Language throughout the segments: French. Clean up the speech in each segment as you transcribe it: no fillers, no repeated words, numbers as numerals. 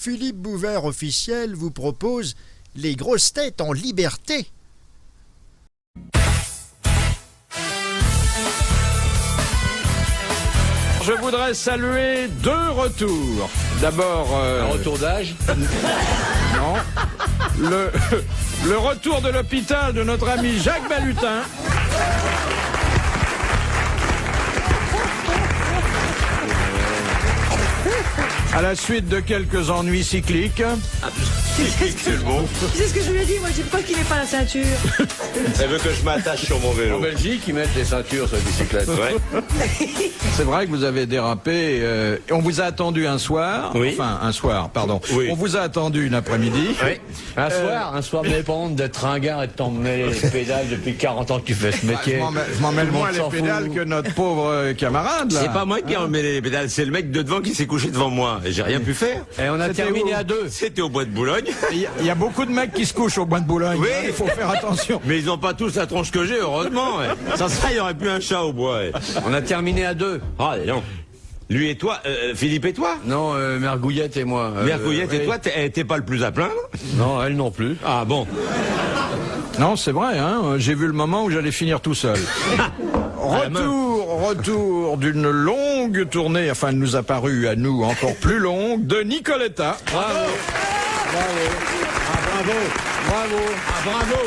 Philippe Bouvert officiel vous propose les grosses têtes en liberté. Je voudrais saluer deux retours. D'abord... Un retour d'âge? Non. Le retour de l'hôpital de notre ami Jacques Balutin. À la suite de quelques ennuis cycliques. C'est le mot. Tu sais ce que je lui ai dit? Moi, j'ai peur qu'il n'ait pas la ceinture. Elle veut que je m'attache sur mon vélo. En Belgique, ils mettent les ceintures sur les bicyclettes. Ouais. C'est vrai que vous avez dérapé. On vous a attendu un soir. Oui. Enfin, un soir, pardon. Oui. On vous a attendu une après-midi. Oui. Un soir, mais pas honte d'être ringard et de t'emmener les pédales depuis 40 ans que tu fais ce métier. Je m'en mêle Tout le moins monde les s'en pédales fout. que notre pauvre camarade. Là. C'est pas moi qui ai emmêlé les pédales, c'est le mec de devant qui s'est couché devant moi. Et j'ai rien pu faire. Et on a C'était terminé où? à 2. C'était au bois de Boulogne. Il y a beaucoup de mecs qui se couchent au bois de Boulogne. Oui. Hein, il faut faire attention. Mais ils n'ont pas tous la tronche que j'ai, heureusement. Ouais. Sans ça, il y aurait plus un chat au bois. Ouais. On a terminé à 2. Ah, non. Lui et toi, Philippe et toi Non, Mère Gouillette et moi. Mère Gouillette et oui. toi, t'es pas le plus à plaindre? Non, elle non plus. Ah bon. Non, c'est vrai. Hein, j'ai vu le moment où j'allais finir tout seul. Retour d'une longue tournée, enfin, elle nous a paru à nous encore plus longue, de Nicoletta. Bravo. Bravo. Ah, bravo. Bravo. Ah, bravo.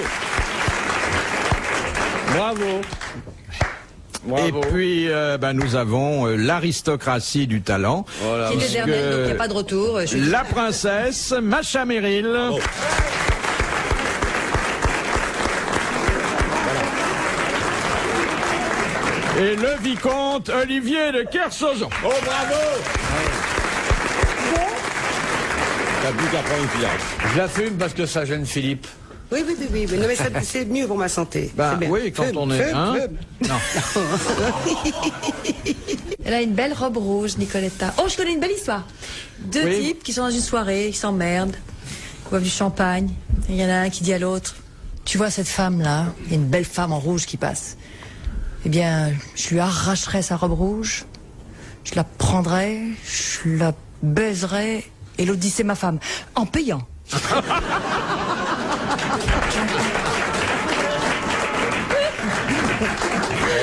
Bravo. Et puis, nous avons l'aristocratie du talent. Voilà. Qui est éternel, donc il n'y a pas de retour. La princesse, Macha Merrill. Bravo. Et le vicomte Olivier de Kersauzon. Oh, bravo. T'as plus qu'à prendre une cigarette. Je la fume parce que ça gêne Philippe. Oui. Non, mais c'est mieux pour ma santé. Ben C'est bien. oui, quand on est... Hein non. Elle a une belle robe rouge, Nicoletta. Oh, je connais une belle histoire. Deux Oui. types qui sont dans une soirée, qui s'emmerdent, qui boivent du champagne. Il y en a un qui dit à l'autre, tu vois cette femme-là, il y a une belle femme en rouge qui passe. Eh bien, je lui arracherai sa robe rouge, je la prendrai, je la baiserai, et l'autre dit c'est ma femme, en payant.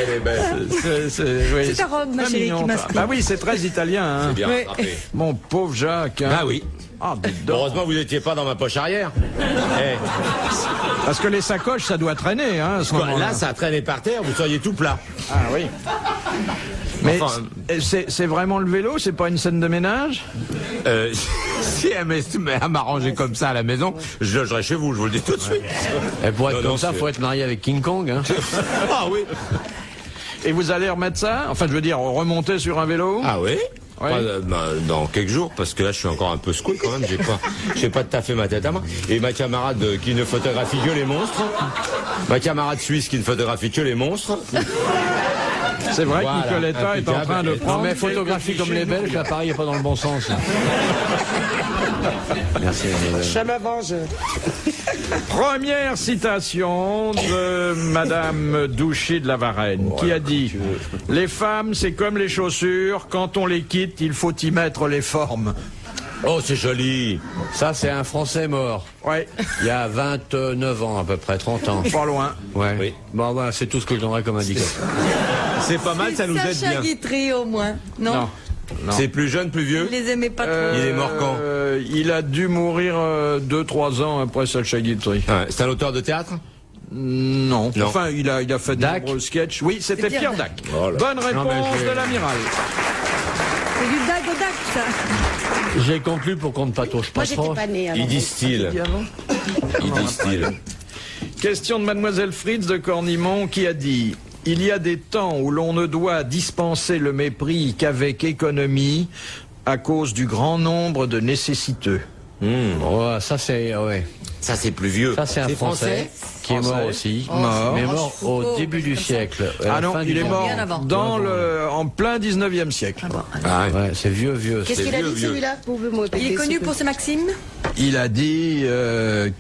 Elle est belle. Oui, C'est ta robe, ma très chérie, mignon, qui ça. m'inspire. Bah oui, c'est très italien. Hein. Bien Oui. rattrapé. Mon pauvre Jacques. Hein. Ah oui. Ah, dites donc. Heureusement, vous n'étiez pas dans ma poche arrière. Eh, Parce que les sacoches, ça doit traîner. Hein, à ce moment-là. là, ça a traîné par terre, vous seriez tout plat. Ah oui. Mais Enfin, c'est vraiment le vélo, c'est pas une scène de ménage? Si elle m'arrangeait comme ça à la maison, je logerais chez vous, je vous le dis tout de suite. Et pour être Non, comme non, ça, c'est- faut être marié avec King Kong. Hein. Ah oui. Et vous allez remettre ça? Enfin, je veux dire, remonter sur un vélo? Ah oui. Oui. Dans quelques jours, parce que là je suis encore un peu secoué quand même, j'ai pas tout à fait ma tête à moi. Et ma camarade qui ne photographie que les monstres, ma camarade suisse qui ne photographie que les monstres. C'est vrai Voilà, que Nicoletta est en train de impeccable. prendre... Non, mais photographie comme les Belges, l'appareil n'est pas dans le bon sens. Merci. Je m'avance. Première citation de Madame Douchy de la Varenne, qui a dit « Les femmes, c'est comme les chaussures, quand on les quitte, il faut y mettre les formes. Oh c'est joli. Ça, c'est un Français mort. » Ouais, Il y a 29 ans, à peu près, 30 ans. pas loin. Ouais. Oui. Bon, voilà, c'est tout ce que je donnerais comme indication. C'est pas mal, ça nous aide Sacha bien. Guitry, au moins. Non, Non. C'est plus jeune, plus vieux. il les aimait pas trop. Il est mort quand? Il a dû mourir 2-3 ans après Sacha Guitry. Ouais, c'est un auteur de théâtre? Non. Non. Enfin, il a fait de Dac. nombreux sketchs. Oui, c'était Pierre Pierre Dac. Dac. Oh là. Bonne Non, réponse mais j'ai- de l'amiral. C'est du dag au dag, ça. J'ai conclu pour qu'on ne patauge pas Moi, j'étais trop. pas née alors. Il distille. Il distille. Question de Mademoiselle Fritz de Cornimont qui a dit « Il y a des temps où l'on ne doit dispenser le mépris qu'avec économie à cause du grand nombre de nécessiteux. Ouais, ça, c'est. Ouais. Ça c'est plus vieux. Ça, c'est un Français qui est mort Français. aussi. Mort. Mais mort Rochefoucauld, au début du comme ça. siècle. à Ah la non, fin il du est temps. mort Bien avant. en plein 19e siècle. Ah, ouais. Ouais, c'est vieux. Qu'est-ce C'est qu'il a vieux, dit vieux. celui-là? Vous pouvez me répéter, Il est connu s'il vous pour ses maximes. il a dit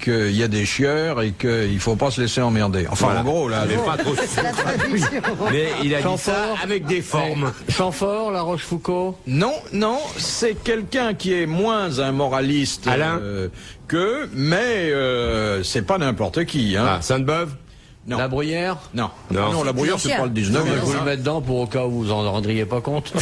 qu'il y a des chieurs et qu'il faut pas se laisser emmerder. Enfin, Voilà. en gros, là. Mais pas trop. Mais il a dit ça Chamfort. avec des formes. Chamfort, La Rochefoucauld. Non, c'est quelqu'un qui est moins un moraliste Alain mais c'est pas n'importe qui. Hein. Ah, Sainte-Beuve. Non. La Bruyère. Non. Non. La Bruyère, c'est pas le 19e. Je vais vous le hein. mettre dedans pour au cas où vous en rendriez pas compte.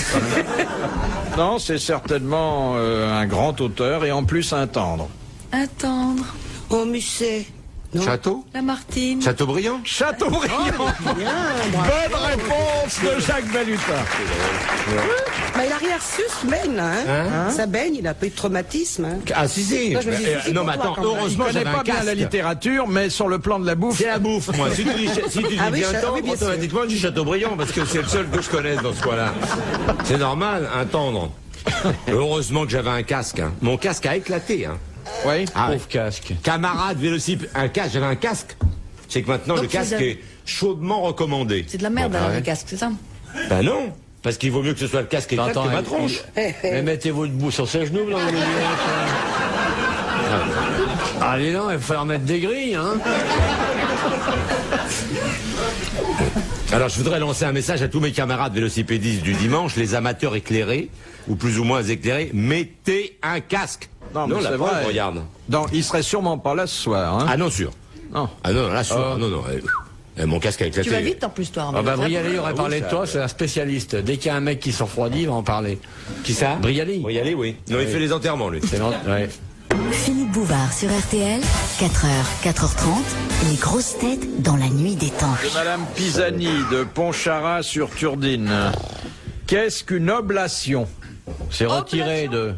Non, c'est certainement un grand auteur et en plus un tendre. Attendre. Au musée. Non. Château. Lamartine. Chateaubriand. Chateaubriand. Bonne réponse de Jacques Balutin. Bah, il a rien reçu, ce baigne, là. Hein. Ça baigne, il a pas eu de traumatisme. Hein. Ah si si. Moi, je me dis, c'est non pour mais toi, attends, quand même. Je heureusement connais j'avais pas un bien la casque. littérature, mais sur le plan de la bouffe. C'est la bouffe, moi. Si tu dis Ah oui, bien tendre, oui, bien sûr. automatiquement je dis Chateaubriand parce que c'est le seul que je connaisse dans ce coin-là. C'est normal, un tendre. Heureusement que j'avais un casque. Hein. Mon casque a éclaté. Hein. Oui. Ah, ouais. Pauvre casque. Camarade vélocipède, un casque, j'avais un casque. C'est que maintenant Donc, le casque c'est de- est chaudement recommandé. C'est de la merde Bon, alors, ouais. le casque, c'est ça? Ben non, parce qu'il vaut mieux que ce soit le casque qui éclate que ma tronche. Mais mettez-vous debout sur ses genoux, là, vous voulez dire. Allez, non, il va falloir mettre des grilles, hein. Alors je voudrais lancer un message à tous mes camarades vélocipédistes du dimanche, les amateurs éclairés, ou plus ou moins éclairés, mettez un casque. Non, mais la c'est preuve, vrai. regarde. Donc, il serait sûrement pas là ce soir. Hein. Ah non, sûr. Non. Ah non, là, sûr. Non, non. Mon casque a éclaté. Tu vas vite en plus, toi. Ah bah, Brialy aurait oui, parlé de ça- toi, c'est un spécialiste. Dès qu'il y a un mec qui s'en refroidit, il va en parler. Qui ça Brialy. Brialy, oui. Non, il fait les enterrements, lui. C'est ouais. Philippe Bouvard sur RTL, 4h, 4h30, les grosses têtes dans la nuit des temps. De Madame Pisani de Pontcharrat sur Turdine. Qu'est-ce qu'une oblation? C'est retiré de...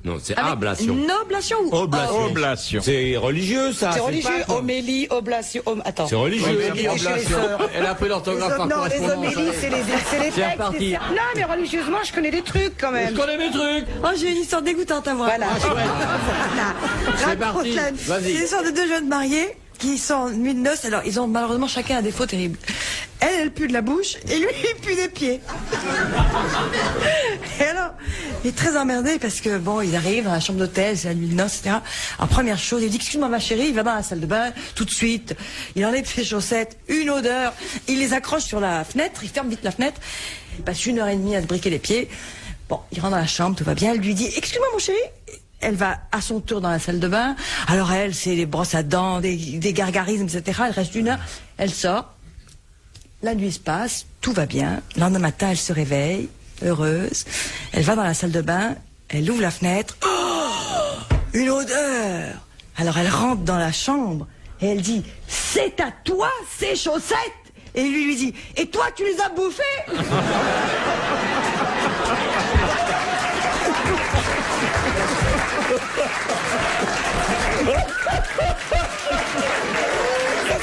Non, c'est Avec ablation. Une oblation ou Oblation. Oblation. C'est religieux, ça. C'est religieux, pas- homélie, oblation. Attends. C'est religieux. Homélie, chez les sœurs. Elle a pris l'orthographe par Non, les correspondance. homélies, c'est les C'est textes. reparti. Non, mais religieusement, je connais des trucs quand même. Je connais mes trucs. Oh, j'ai une histoire dégoûtante à moi. Voilà. C'est parti. C'est Vas-y. l'histoire de deux jeunes mariés qui sont en nuit de noces. Alors, ils ont malheureusement chacun un défaut terrible. Elle pue de la bouche et lui, il pue des pieds. Et alors, il est très emmerdé parce que, bon, il arrive dans la chambre d'hôtel, c'est la nuit de noces, etc. Alors, première chose, il dit, excuse-moi ma chérie, il va dans la salle de bain, tout de suite. Il enlève ses chaussettes, une odeur, il les accroche sur la fenêtre, il ferme vite la fenêtre. Il passe 1h30 à se briquer les pieds. Bon, il rentre dans la chambre, tout va bien, elle lui dit, excuse-moi mon chéri. Elle va à son tour dans la salle de bain. Alors elle, c'est les brosses à dents, des gargarismes, etc. Elle reste 1 heure. Elle sort. La nuit se passe. Tout va bien. Le lendemain matin, elle se réveille, heureuse. Elle va dans la salle de bain. Elle ouvre la fenêtre. Oh, une odeur. Alors elle rentre dans la chambre et elle dit, c'est à toi ces chaussettes. Et lui dit, et toi tu les as bouffées?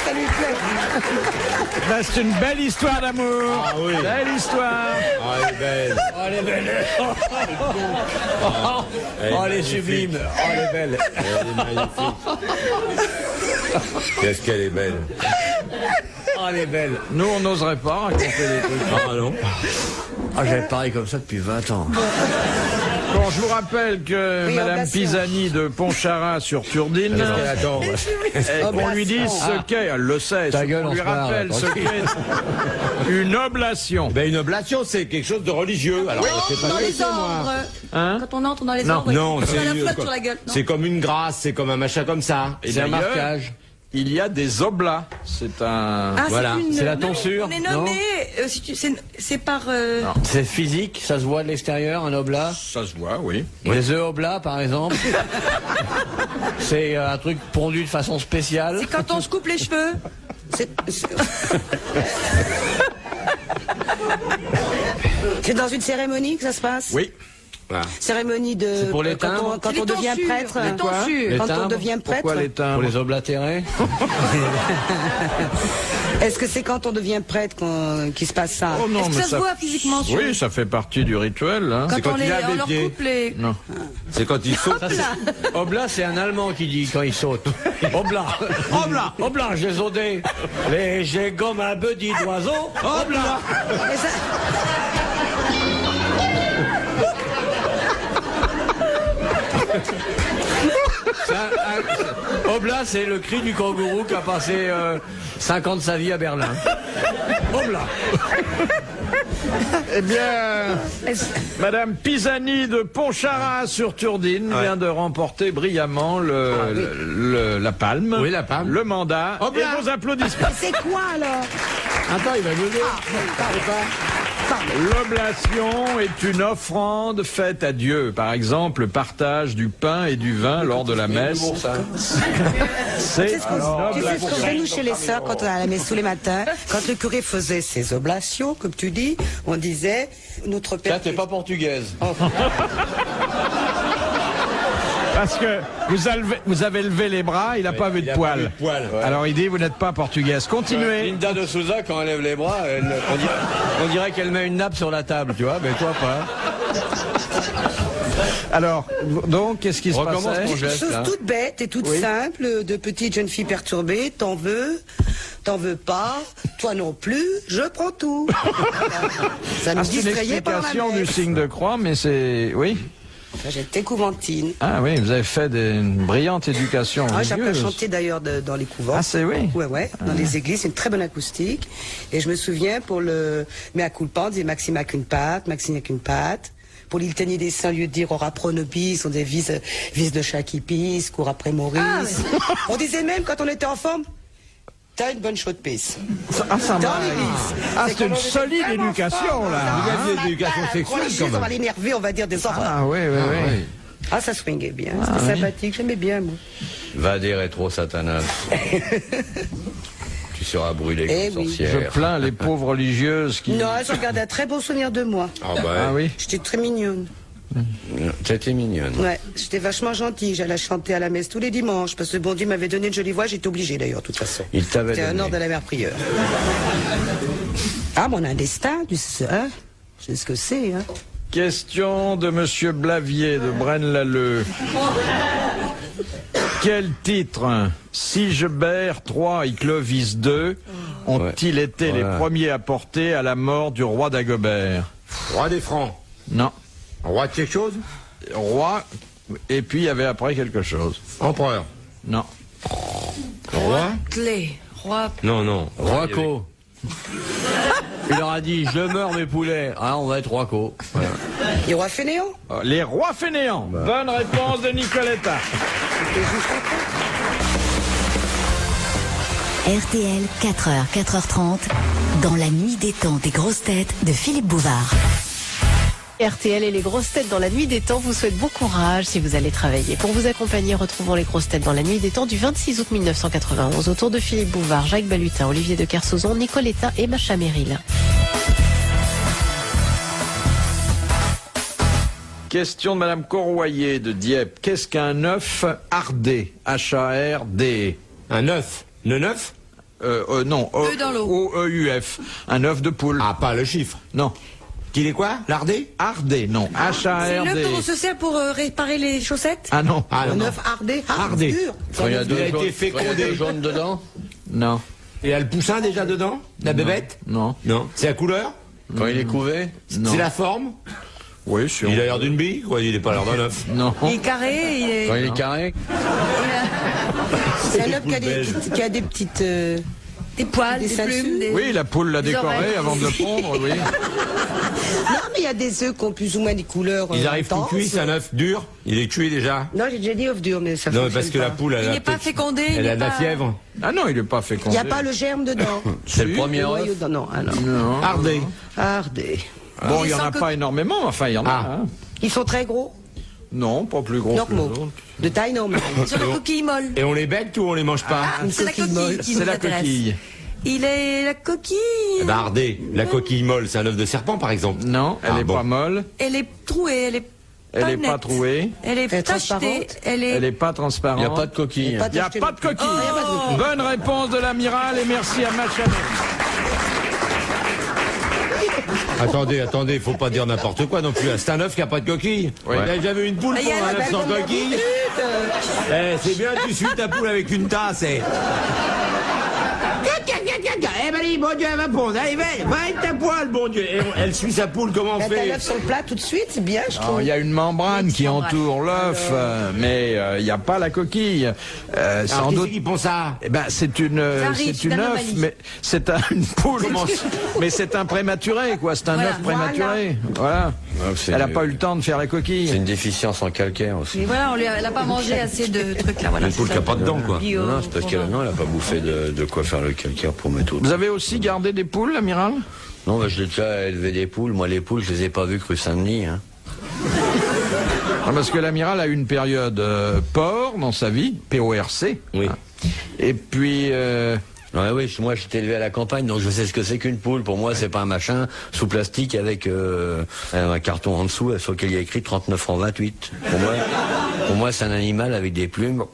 Ça lui plaît. Ben, c'est une belle histoire d'amour. Ah oui. Belle histoire. Ah, elle est belle. Oh, elle est belle. Elle est Oh, elle est magnifique. sublime. Oh, elle est belle. Elle est magnifique. Qu'est-ce qu'elle est belle. Oh, elle est belle. Nous, on n'oserait pas raconter des trucs. Ah non. Ah, j'avais parlé comme ça depuis 20 ans. Bon, je vous rappelle que Oui, Madame oblation. Pisani de Pontcharrat sur Turdine, Attends. qu'on lui dise ce qu'est, elle le sait, Ta gueule, on on lui se marre, rappelle ce tranquille. qu'est une oblation. Ben, une oblation, c'est quelque chose de religieux. Alors, je sais pas Dans ce que les c'est, moi. ordres. Hein Quand on entre dans les Non. ordres, Non, on a la flotte c'est sur la gueule. non c'est comme une grâce, c'est comme un machin comme ça. Et C'est un d'ailleurs, marquage. Il y a des oblats. C'est un... Ah, Voilà. une- C'est la non, tonsure, On est non nommé, c'est par... C'est physique, ça se voit de l'extérieur, un oblat. Ça se voit, oui. Les œufs oblats, par exemple. C'est un truc pondu de façon spéciale. C'est quand on se coupe les cheveux. C'est dans une cérémonie que ça se passe? Oui. Voilà. Cérémonie de. C'est pour les timbres. Quand C'est on les devient tonsures, prêtre. les tonsures. Les Quand on timbres. devient prêtre. Pourquoi les timbres Pour les oblatérés. Est-ce que c'est quand on devient prêtre qu'il se passe ça? Oh non, Est-ce que mais ça se voit physiquement sur Oui, ça fait partie du rituel. Hein. quand quand on, il lave on les leur pieds. coupe les... Non. C'est quand il saute. Oblat, c'est un Allemand qui dit quand il saute. Oblat. Oblat. Oblat, j'ai zodé. Léger comme un bedit d'oiseau. Oblat. Et ça- Obla, c'est le cri du kangourou qui a passé 5 ans de sa vie à Berlin. Obla. Eh bien, Madame Pisani de Pontcharrat-sur-Turdine vient de remporter brillamment la palme, Oui, la palme. le mandat Hop là. et vos applaudissements. C'est quoi alors? Attends, il va nous dire. L'oblation est une offrande faite à Dieu. Par exemple, le partage du pain et du vin lors de la messe. C'est Tu sais ce qu'on fait nous chez les sœurs quand on est à la messe tous les matins? Quand le curé faisait ses oblations, comme tu dis, on disait notre Père. Là, t'es pas portugaise. Parce que vous avez levé les bras, il n'a pas vu de poils. Alors il dit, vous n'êtes pas portugaise. Continuez. Linda de Souza, quand elle lève les bras, on dirait qu'elle met une nappe sur la table, tu vois, mais toi pas. Alors, donc, qu'est-ce qui se Recommence passait ton geste. Chose Hein. toute bête et toute simple, de petite jeune fille perturbée, t'en veux pas, toi non plus, je prends tout. Ça me Ah, c'est une distrayait pendant la explication du messe. signe de croix, mais c'est... Oui. J'étais couventine. Ah oui, vous avez fait une brillante éducation Ah, j'ai appris à religieuse. chanter d'ailleurs dans les couvents. Ah, c'est oui. Ouais, dans les églises, c'est une très bonne acoustique. Et je me souviens pour le mea culpa, on disait Maxime a qu'une patte, Maxime n'a qu'une patte. Pour l'Iltanie des saints, au lieu de dire ora pro nobis, on disait vis de chaque épice, cours après Maurice. On disait même quand on était en forme, t'as une bonne chaude pisse. Ah, ça Dans marche. l'église. Ah, C'est c'est une quand on était solide vraiment éducation, fort, là. ça. Vous avez de l'éducation sexuelle, Religieuse, quand même. on va l'énerver, on va dire des horreurs. Ah oui, oui, oui. Ah, ça swingait bien, c'était sympathique, j'aimais bien, moi. Va des rétro satanas. Tu seras brûlé Eh comme oui. Je sorcière. plains les pauvres religieuses qui... Non, je regardais un très beau souvenir de moi. Ah bah, Ah oui. J'étais très mignonne. T'étais mignonne. Ouais, j'étais vachement gentille. J'allais chanter à la messe tous les dimanches parce que bon Dieu m'avait donné une jolie voix. J'étais obligée d'ailleurs, de toute façon. Il t'avait C'était un donné. ordre de la mère prieure. Ah, mon destin, tu sais, hein? Je sais ce que c'est, hein? Question de Monsieur Blavier de Braine-l'Alleud. Quel titre Sigebert III et Clovis II ont-ils été les premiers à porter à la mort du roi d'Agobert? roi des Francs. Non. Roi de quelque chose? Roi, et puis il y avait après quelque chose. Empereur. Non. Roi? Clé. Roi. Non, non. Roico. Il leur a dit, je meurs mes poulets. Ah, on va être Roico. Voilà. Les rois fainéants? Les rois fainéants. Bonne réponse de Nicoletta. RTL, 4h, 4h30, dans la nuit des temps des grosses têtes de Philippe Bouvard. RTL et les grosses têtes dans la nuit des temps vous souhaitent bon courage si vous allez travailler. Pour vous accompagner, retrouvons les grosses têtes dans la nuit des temps du 26 août 1991 autour de Philippe Bouvard, Jacques Balutin, Olivier de Kersauzon, Nicoletta et Macha Merrill. Question de Madame Corroyer de Dieppe. Qu'est-ce qu'un œuf hardé? H-A-R-D. Un œuf. Le neuf? Non. Œuf dans l'eau. O-E-U-F. Un œuf de poule. Ah, pas le chiffre. Non. Qu'il est quoi? Lardé? Hardé, non. C'est H-A-R-D. l'œuf dont on se sert pour réparer les chaussettes? Ah non. Ah, Un non. œuf hardé? Hardé. Dur. Quand il y a Il deux a été jaunes- quand il y a fécondé. deux jaunes dedans. Non. Il y a le poussin déjà dedans? La bébête? Non. Non. C'est la couleur? Quand il est couvé. Non. C'est la forme? Oui, sûr. Il a l'air d'une bille? Quoi, il est pas l'air d'un œuf. Non. Il est carré, il est... Quand il est carré. C'est un œuf qui a des petites... Des poils, Des des sangsues. plumes, des... Oui, la poule l'a Des décoré oreilles. avant de le pondre, oui. Non, mais il y a des œufs qui ont plus ou moins des couleurs Ils arrivent tout intenses. cuits, c'est un œuf dur? Il est cuit déjà? Non, j'ai déjà dit œuf dur, mais ça Non, fonctionne parce que pas. la poule, elle Il a n'est pas peut-être- fécondé, il Elle n'est a de la pas- fièvre. Ah non, il n'est pas Il fécondé. n'y a pas le germe dedans. C'est le premier Le œuf. noyau dedans, non. Alors. Non. Hardé. Hardé. Bon, il Il n'y en sent a que- pas énormément, enfin, il y en a. Ah. Hein. Ils sont très gros. Non, pas plus gros que les Normaux. autres. De taille normale. Sur la coquille molle. Et on les bête ou on les mange pas? C'est la coquille coquille molle. qui C'est nous la intéresse. coquille. Il est la coquille. Eh ben, hardé. La coquille molle, c'est un œuf de serpent, par exemple. Non, elle Ah, n'est bon. pas molle, Elle est trouée, elle est elle pas n'est pas nette. trouée, Elle est Elle est tachetée, transparente. elle elle est... n'est pas Il transparente. n'y a pas de coquille. Il n'y a pas de coquille. il y a pas de coquille. Bonne réponse de l'amiral et merci à Machanet. Attendez, faut pas dire n'importe quoi non plus. C'est un œuf qui a pas de coquille. Oui. Vous avez jamais vu une poule Ah, il y pour a un la œuf sans belle coquille? C'est bien, tu suis ta poule avec une tasse, eh. Eh ben, dit, bon Dieu, elle va pondre. Allez, va avec ta poêle, bon Dieu. Et elle suit sa poule, comment on T'as fait? l'œuf sur le plat tout de suite, c'est bien, je Alors, trouve. il y a une membrane qui entoure l'œuf, mais il n'y a pas la coquille. Sans Alors, doute. qui c'est qui pond ça? Eh ben, c'est une arrive, œuf, anomalie. mais c'est une poule. Mais c'est un prématuré, quoi. C'est un Voilà. œuf prématuré. Voilà. Elle n'a pas eu le temps de faire la coquille. C'est une déficience en calcaire aussi. Mais voilà, elle n'a pas mangé assez de trucs là. Voilà, Une poule c'est qui n'a ça. pas de dents, quoi. Bio, Non, c'est parce qu'elle a pas bouffé de quoi faire le calcaire pour mettre au. Vous avez aussi gardé des poules, l'amiral? Non, bah, j'ai déjà élevé des poules. Moi, les poules, je les ai pas vues rue Saint-Denis. Hein. Ah, parce que l'amiral a eu une période porc dans sa vie, PORC. Oui. Et puis, Ouais, oui, moi j'étais élevé à la campagne, donc je sais ce que c'est qu'une poule. Pour moi, c'est pas un machin sous plastique avec un carton en dessous sur lequel il y a écrit 39 francs 28. Pour moi, c'est un animal avec des plumes.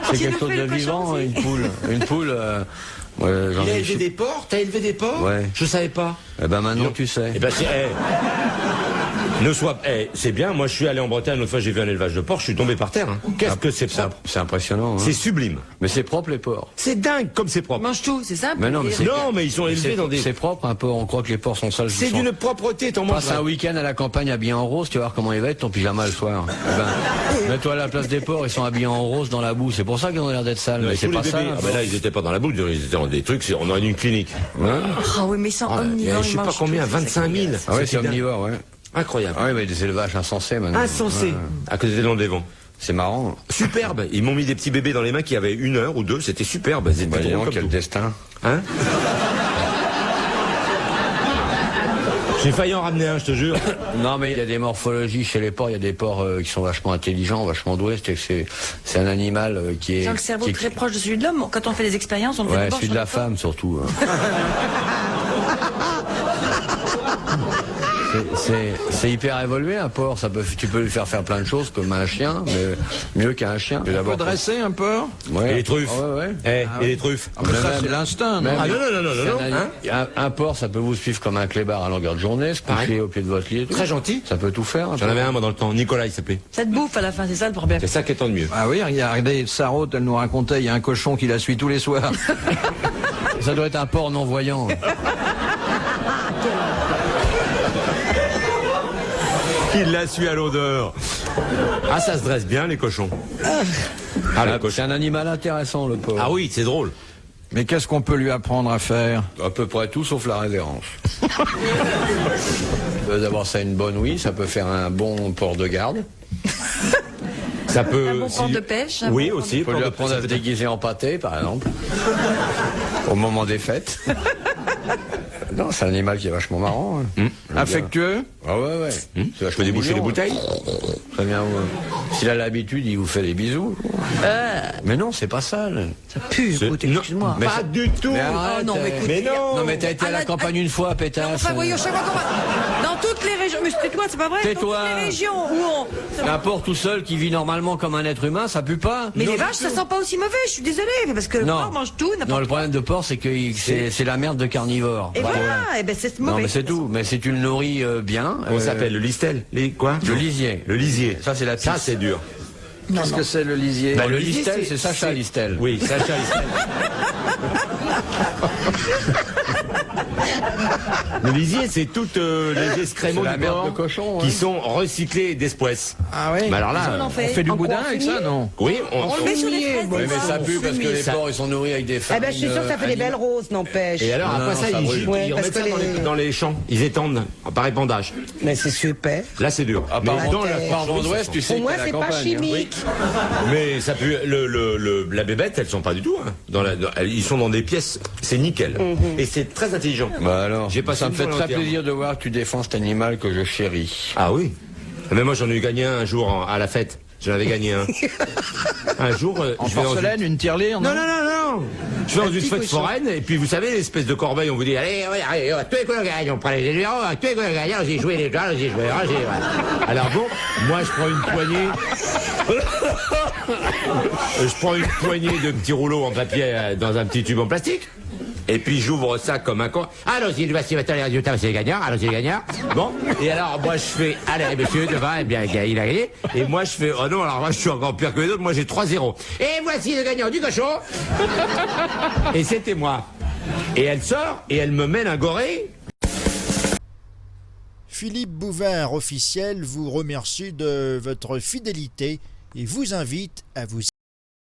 C'est quelque chose de vivant, une poule. Une poule. Ouais, j'en Il a ai- élevé des porcs? T'as élevé des porcs? Ouais. Je savais pas. Eh ben maintenant, tu sais. Eh ben c'est. C'est bien, moi je suis allé en Bretagne, l'autre fois j'ai vu un élevage de porcs, je suis tombé par terre. Hein. Qu'est-ce que c'est propre? C'est impressionnant. Hein. C'est sublime. Mais c'est propre les porcs. C'est dingue comme c'est Ils propre. mangent tout, c'est simple. Mais non, mais c'est- Non, mais ils sont élevés dans des. C'est propre un porc. On croit que les porcs sont sales. C'est Ils sont- d'une propreté, t'en manges. Passe un week-end à la campagne habillé en rose, tu vas voir comment il va être ton pyjama le soir. Eh ben, mets-toi à la place des porcs, ils sont habillés en rose dans la boue. C'est pour ça qu'ils ont l'air d'être sales. Mais c'est pas ça. Ah ben là, ils étaient pas dans la boue, ils étaient dans des trucs, on aurait une clinique. Hein? Ah oui, mais ils sont Ah, omnivores. je sais ils pas mangent combien, tout, c'est ça 25 qui est 000. bien. Ah ouais, c'est dingue. omnivore, ouais. Incroyable. Ah oui, mais des élevages insensés maintenant. Insensé. Ouais. À cause des dents des vents. C'est marrant. Superbe. Ils m'ont mis des petits bébés dans les mains qui avaient 1 heure ou 2, c'était superbe. Ils étaient Bah, dis drôles donc, comme quel tout. destin. Hein? J'ai failli en ramener un, je te jure. Non, mais il y a des morphologies chez les porcs. Il y a des porcs qui sont vachement intelligents, vachement doués. C'est un animal qui est. Ils ont le cerveau qui est- très proche de celui de l'homme. Quand on fait des expériences, on le fait Ouais, d'abord celui sur de la les porcs. femme surtout. hein. C'est hyper évolué un porc. Tu peux lui faire plein de choses comme un chien, mais mieux qu'un chien. on peut dresser un porc? Ouais. Et les truffes. Ouais, ouais. Et les truffes. Ah, mais ça, c'est l'instinct, non? Même- Ah non, non, non, non, c'est non, un, hein. un porc, ça peut vous suivre comme un clébard à longueur de journée, se coucher Pareil. au pied de votre lit. Et tout. Très gentil. Ça peut tout faire. un J'en porc. avais un, moi, dans le temps. Nicolas, il s'appelait. Ça te bouffe à la fin, c'est ça le problème. C'est ça qui est tant de mieux. Ah oui, regardez, Sarraute, elle nous racontait, il y a un cochon qui la suit tous les soirs. Ça doit être un porc non-voyant. Il la suit à l'odeur. Ah, ça se dresse bien, les cochons. Ah, les C'est cochons. un animal intéressant, le porc. Ah oui, c'est drôle. Mais qu'est-ce qu'on peut lui apprendre à faire? À peu près tout sauf la révérence. D'abord, ça a une bonne ouïe, ça peut faire un bon port de garde. Ça peut. Un bon port de pêche. un Oui, bon port aussi. On peut port lui de- apprendre à se déguiser en pâté, par exemple. Au moment des fêtes. Non, c'est un animal qui est vachement marrant. Hein. Affectueux? Ah ouais, ouais. C'est Je vachement peux déboucher les mignon, bouteilles. Très bien, ouais. S'il a l'habitude, il vous fait des bisous. Mais non, c'est pas sale. Ça pue, écoute, Non, excuse-moi. Mais pas ça- du tout. Mais arrête, non, mais écoute, Mais non. Non, mais t'as été à la campagne une fois, pétasse. Enfin, voyons, chaque fois qu'on va. Dans toutes les régions. Mais tais-toi, c'est pas vrai. Tais-toi. Dans toutes les régions où on. Un porc tout seul qui vit normalement comme un être humain, ça pue pas. Mais Non, les vaches, ça sent pas aussi mauvais, je suis désolée. Parce que le Non. porc mange tout, Non, n'importe le problème de porc, c'est que c'est la merde de carnivore. Et voilà, et ben c'est mauvais. Non, mais c'est tout. Mais si tu le nourris bien. Comment ça s'appelle? Le listel? Les quoi? Le lisier. Le lisier. Ça, c'est la Ça, pisse. c'est dur. Qu'est-ce que c'est le lisier? Bah, le lisier, listel, c'est- c'est Sacha c'est- Listel. Oui, Sacha Listel. Le lisier, c'est toutes les excréments C'est la du merde porc de cochon, qui ouais. sont recyclés d'espèces. Ah oui? Mais alors là, On en On fait. fait du En boudin quoi, avec fumier ça, non? oui, On le met sur les fraises. Oui, des mais fois. ça pue parce que les Ça- porcs, ils sont nourris avec des Eh farines. ben, je suis sûre que ça fait des belles roses, n'empêche. Et alors, Non, après non, ça, ça ils, brûle. Ouais, ils parce remettent ça que dans les- dans les champs. Ils étendent par épandage. Mais c'est super. Là, c'est dur. À Mais part dans la Par Vent d'Ouest, tu sais Pour moi, que t'es à c'est la pas campagne. hein. chimique. Mais ça pue. La bébête, elles sont pas du tout. Hein. Ils sont dans des pièces. C'est nickel. Et c'est très intelligent. Bah alors, J'ai passé ça me une fait journée très entière. plaisir de voir que tu défends cet animal que je chéris. Ah oui. Mais moi, j'en ai eu gagné un jour à la fête. J'en avais gagné un. Un jour, En je vais dans porcelaine, une tirelire, non? Non, non, non, non. Je vais dans une fête foraine, et puis vous savez, l'espèce de corbeille, on vous dit, allez, tous les coups de gagne, on prend les numéros, tous les coups de gagne, j'ai joué les gens, j'ai joué, voilà. Alors bon, moi je prends une poignée, je prends une poignée de petits rouleaux en papier dans un petit tube en plastique. Et puis j'ouvre ça comme un con. Allons-y, voici maintenant les résultats, voici les gagnants, allons-y les gagnants. Bon, et alors moi je fais, allez monsieur, devant, eh bien il a gagné. Et moi je fais, oh non, alors moi je suis encore pire que les autres, moi j'ai 3-0. Et voici le gagnant du cochon. Et c'était moi. Et elle sort, et elle me mène un goré. Philippe Bouvard officiel vous remercie de votre fidélité et vous invite à vous